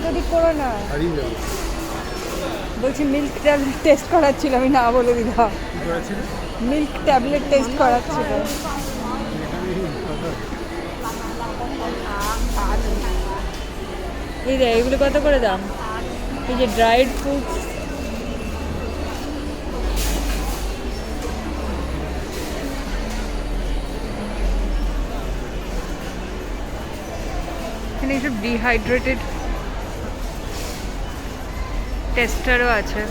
এদিক ওদিক করো না। হারিয়ে যাবে। বলছি মিল্ক ট্যাবলেট টেস্ট করাচ্ছিল, আমি না বলে দিদা। কি করেছিল? মিল্ক ট্যাবলেট টেস্ট করাচ্ছিল। এই রে, এগুলো কত করে দাম? এই যে ড্রাইড ফ্রুটস, এখানে এইসব ডিহাইড্রেটেড টেস্টারও আছে,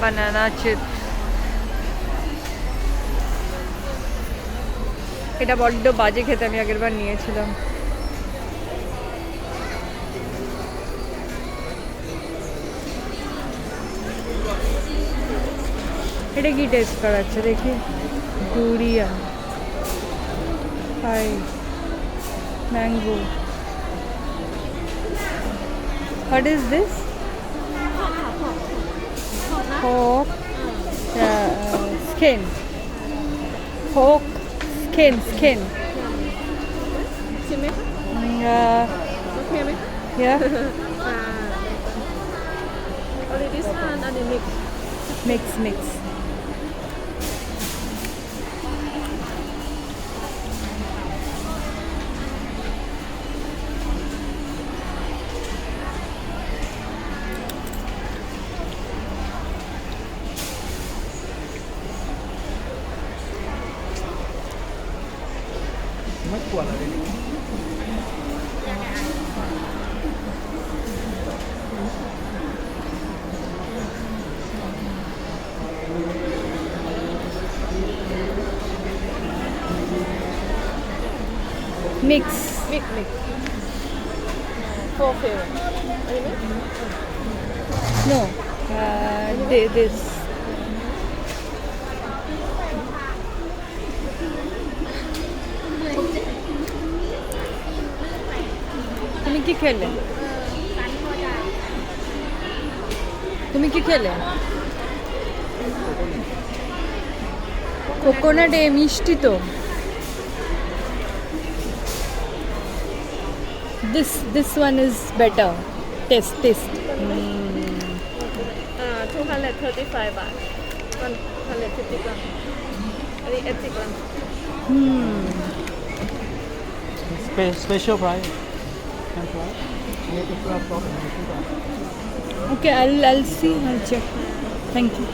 বানানা চিপস। এটা বড্ড বাজে খেতে, আমি আগের বার নিয়েছিলাম। এটা কি টেস্ট করাচ্ছে দেখি? Durian, hi, mango. What is this? Pork skin. Pork skin. ชิมไหมคะ Uh, โอเคไหมคะ yeah, เอาเลยดิสานอันนี้มิก mix. Mất quần ở đây. Mix. มิกโฟเฟลอันนี้มิก No, this. তুমি কি খেলে? তুমি কি খেলে? কোকোনাট মিষ্টি তো। This one is better. Taste. 235 บาท150 กรัมอันนี้80 กรัม Special price. And price. Make it for problem. Okay, I'll see. I'll check. Thank you.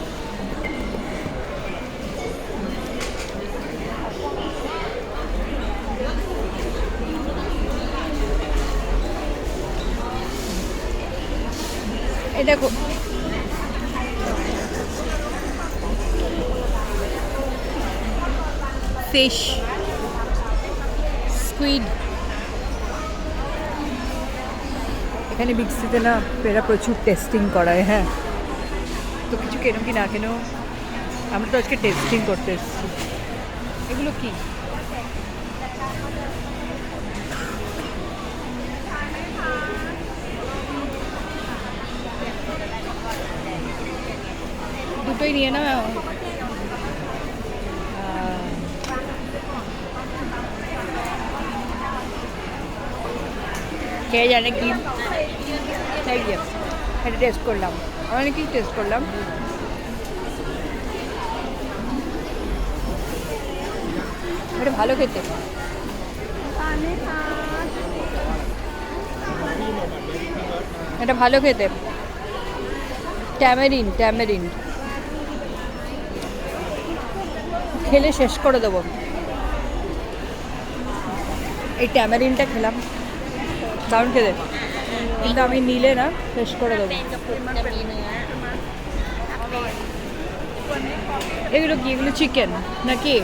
এটা fish, squid. এখানে বিগ সিতে না এরা প্রচুর টেস্টিং করায়। হ্যাঁ, তো কিছু কেন কি না কেন, আমরা তো আজকে টেস্টিং করতে এসেছি। এগুলো কি? দুটোই নিয়ে নাও। কে জানে কি, এটা টেস্ট করলাম, অনেকেই টেস্ট করলাম। এটা ভালো খেতে। এটা ভালো খেতে। ট্যামেরিন খেলে শেষ করে দেবো। এই ট্যামেরিনটা খেলাম, দারুণ খেতে, কিন্তু আমি নিলে না শেষ করে দেবো। এগুলো কি? এগুলো চিকেন নাকি?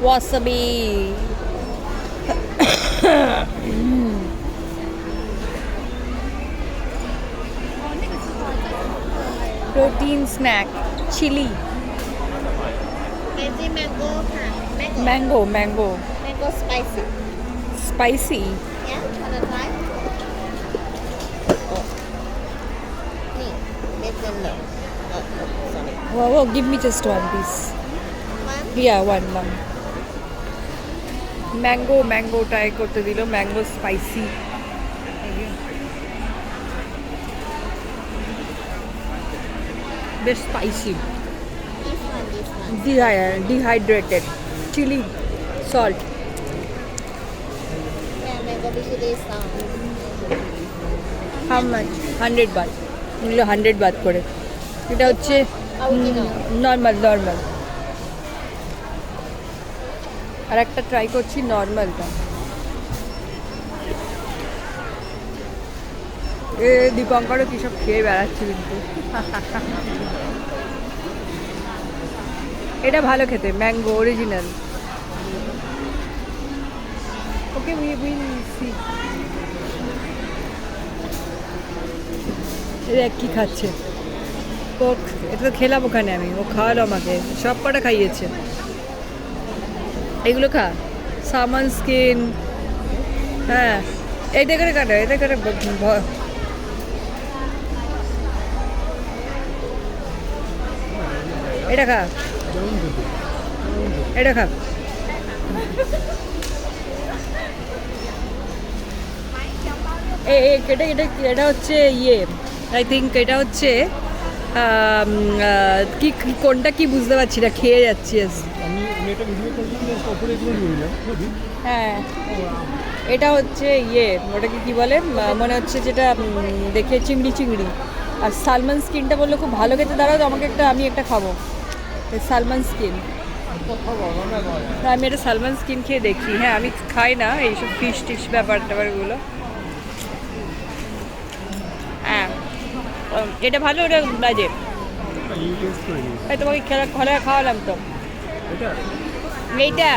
Wasabi. protein snack, chili, Veggie mango ค่ะ mango, mango spicy spicy. yeah wanna try นี่เม็ดเย็นเลย Oh, give me just one piece. Yeah, one. Mango try করতে দিল, ম্যাঙ্গো স্পাইসি। বেশ spicy, dehydrated, chilli salt. How much? 100 baht, এগুলো 100 বাত করে। এটা হচ্ছে normal. আর একটা try করছি নর্মালটা। দীপঙ্করও কী সব খেয়ে বেড়াচ্ছে কিন্তু। এটা ভালো খেতে, mango original. Okay will see. দেখ কী খাচ্ছে কোক। এটা তো খেলাম ওখানে আমি, ও খাওয়ালো আমাকে, সব কটা খাইয়েছে। এগুলো খা, সালমন স্কিন। হ্যাঁ, এটা করে কাটো, এটা করে এটা খা, এটা খা। এটা হচ্ছে ইয়ে, আই থিঙ্ক এটা হচ্ছে কি কোনটা কি বুঝতে পারছি না, খেয়ে যাচ্ছি। হ্যাঁ, এটা হচ্ছে ইয়ে, ওটাকে কি বলে মনে হচ্ছে, যেটা দেখে চিংড়ি। আর সালমন স্কিনটা বললো খুব ভালো খেতে। দাঁড়াও তো, আমি একটা খাবো সালমন স্কিন। আমি এটা সালমন স্কিন খেয়ে দেখি। হ্যাঁ, আমি খাই না এইসব ফিশ টিশ ব্যাপারগুলো। হ্যাঁ, এটা ভালো, ওটা বাজে। তোমাকে খাওয়ালাম তো এইটা।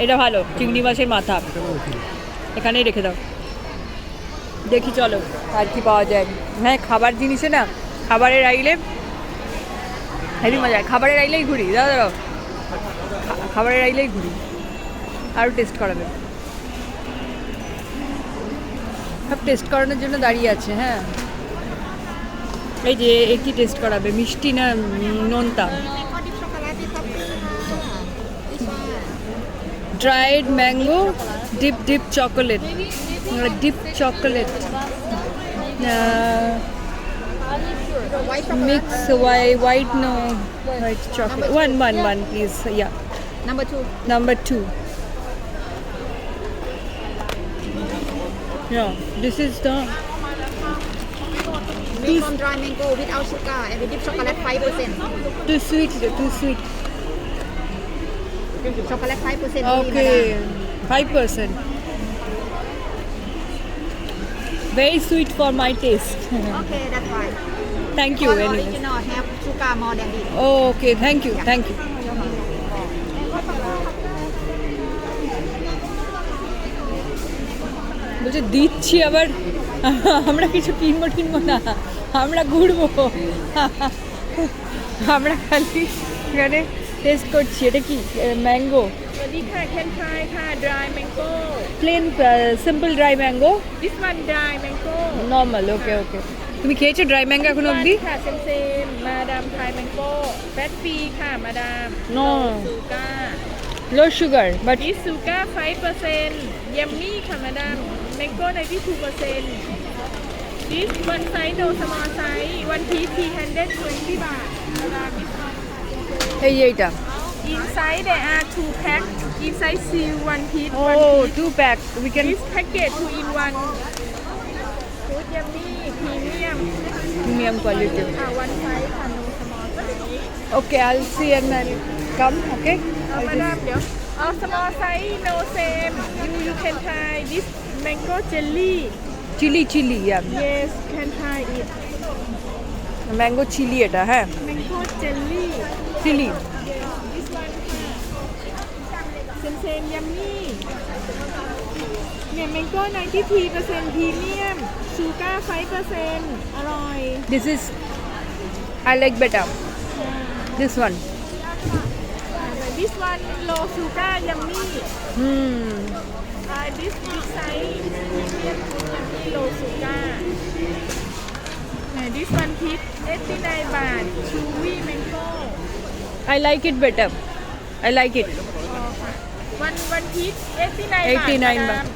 এটা ভালো, চিংড়ি মাছের মাথা। এখানেই রেখে দাও, দেখি চলো আর কি পাওয়া যায়। হ্যাঁ, খাবার জিনিসে না, খাবারের আইলে হেভি মজা। খাবারের আইলেই ঘুরি, দাঁড়াও, খাবারের আইলেই ঘুরি, আরও টেস্ট করাবে। সব টেস্ট করানোর জন্য দাঁড়িয়ে আছে। হ্যাঁ, এই যে কি টেস্ট করাবে, মিষ্টি না নোনতা? Dried mango deep chocolate, mix white chocolate. One please. Yeah, number 2. Yeah, this is the Lemon dry mango without sugar and with deep chocolate 5%. too sweet. Chocolate 5%. Okay, 5%. Very sweet for my taste. Okay, that's fine. Thank you. All Anyway. original have sugar more than this. Okay, thank you. বলছে দিচ্ছি আবার, আমরা কিছু কিনবো না, আমরা ঘুরবো। আমরা খালি এখানে টেস্ট করছি। এটা কি mango? can try dry mango. Plain simple dry mango. This one dry mango. Normal. Okay. তুমি খেয়েছো ড্রাই ম্যাঙ্গো এখন অবধি?ค่ะসেম madam dry mango. Fat free ค่ะমাদাম। No. sugar. Low sugar, but This sugar 5%. Yummy ค่ะমাদাম। Mango 92%. This one size no small size. One piece 320 baht. Madam, this one. এইটা। Inside there are 2 pack. Inside seal 1 piece. Oh, 1 piece. 2 pack. We can This package 2 in 1. Food yummy, premium. quality. One size, no small size. Okay, I'll see and I'll come. Okay. Madam, small size, no same. You can try this mango jelly. Chili, yeah. Yes, can try it. Mango chilli এটা। হ্যাঁ, Mango jelly. Chilli. This one. Same yummy. Yeah, mango 93% premium. Sugar 5%. อร่อย This is I like better. This one. this one low sugar yummy. Hmm This big size medium yummy low sugar. This one piece 89 baht. Chewy mango. I like it better. I like it. One piece 89 baht. 89 madam. baht.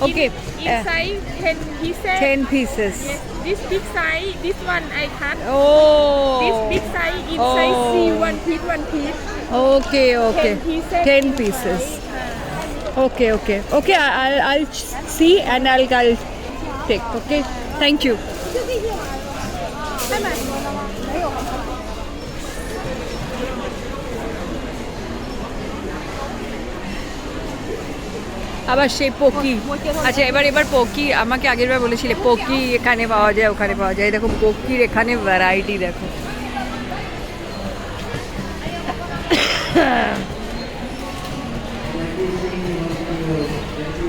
Okay. Inside 10 pieces. 10 pieces. Yes. This big size. This one I cut. Oh. This big size inside Oh. see one piece. Okay, okay. 10 pieces. 10 pieces. Okay, okay. Okay, I'll see and I'll take. Okay. Thank you. আবার সেই পকি আচ্ছা এবার পকি আমাকে আগেরবার বলেছিলে পকি এখানে পাওয়া যায় ওখানে পাওয়া যায় দেখো পকির এখানে ভ্যারাইটি দেখো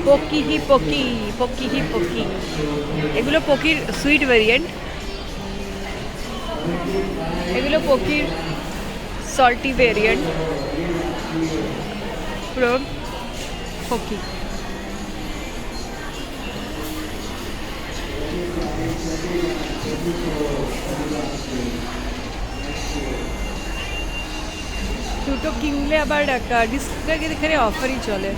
পকি হি পকি পকি হি পকি এগুলো পকির সুইট ভেরিয়েন্ট এগুলো পকির সল্টি ভেরিয়েন্ট পুরো পকি দুটো কিনলে আবার ডিসকাউন্ট এখানে অফারই চলে